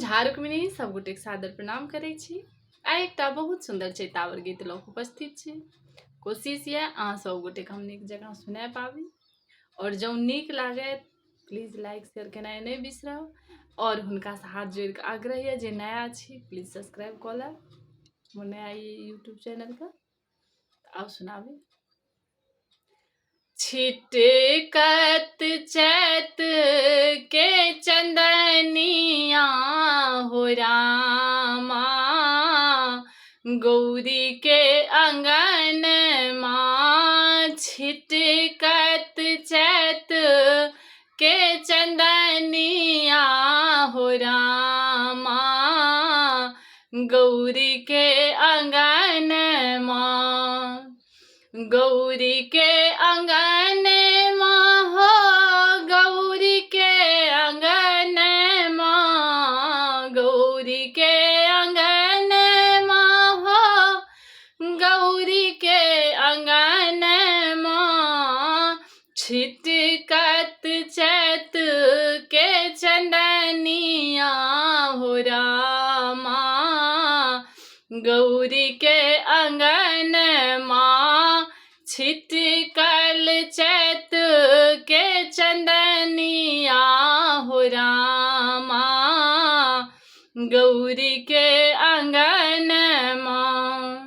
झा रुक्मिणी सब गोटे सादर प्रणाम करै छी। आइ एकटा बहुत सुंदर चैतावर गीत लऽ कऽ उपस्थित छी। कोशिश ये अहाँ सब गोटे के हम नीक जकाँ सुना पाबी और जँ नीक लागे प्लीज लाइक शेयर केनाइ नहीं बिसरब और हुनका से हाथ जोड़ के आग्रह है जे नया छी प्लीज सब्सक्राइब कऽ लेब मोर नया यूट्यूब चैनल के। आउ सुनाबी। छिटकत चैत के चंदनिया हो रामा, गौरी के अंगन माँ छिटकत चैत के चंदनिया हो रामा, गौरी के अंगन माँ। गौरी के अंगन माँ हो, गौरी के अंगन माँ, गौरी के अंगन माँ हो, गौरी के अंगन माँ। छिटकत चैत के चंदनिया हो रामा, गौरी के अंगन माँ। छिटकल चैत के चंदनिया हो रामा, गौरी के अंगन माँ।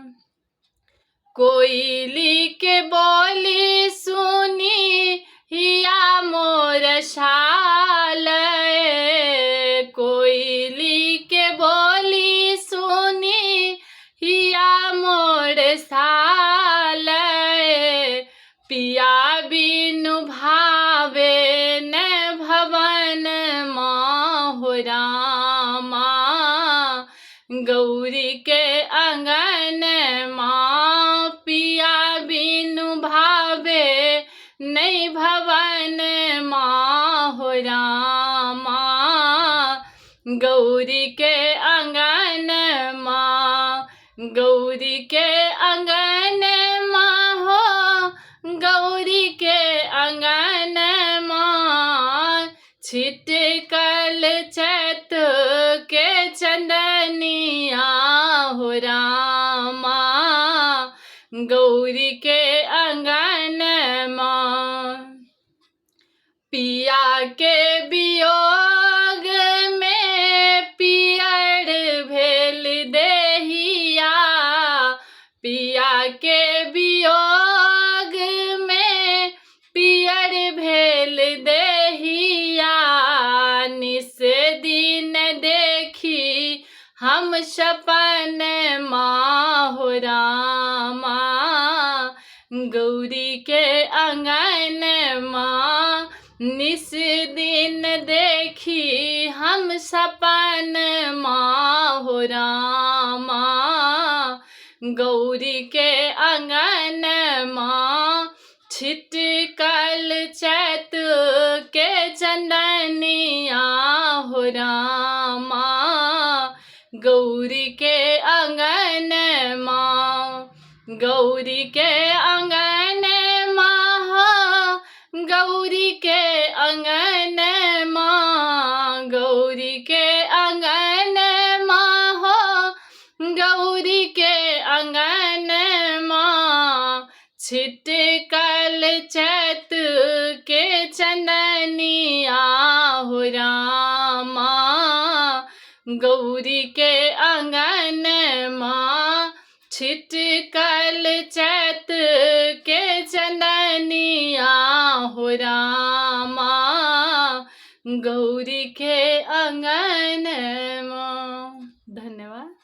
कोयली के बोली सुनी हिया मोर शाल, कोयली के बोली सुनी हिया मोर साल। पिया बिनु भावे न भवन माँ हो रामा, गौरी के अंगन माँ। पिया बिनु भावे नहीं भवन माँ हो रामा, गौरी के अंगन माँ। गौरी के अंगन माँ हो, गौरी के अंगन माँ। छिटकल चैत के चंदनिया हो रामा, गौरी के अंगन माँ। पिया के वियोग में पियर भेल देहिया, पिया के वियोग में पियर भेल देहिया। निस दिन देखी हम सपन माँ हो रामा, गौरी के अंगन माँ। निस दिन देखी हम सपन माँ हो रामा, गौरी के अंगन माँ। छिटकल चैत के चंदनिया हो रामा, गौरी के अंगन माँ। गौरी के अंगन माँ हो, गौरी के अंगन माँ। गौरी के अंगन माँ हो, गौरी के अंगन माँ। छिटकल चैत के चंदनिया हो रामा, गौरी के अंगन माँ। छिटकल चैत के चंदनिया हो रामा, गौरी के अंगन माँ। धन्यवाद।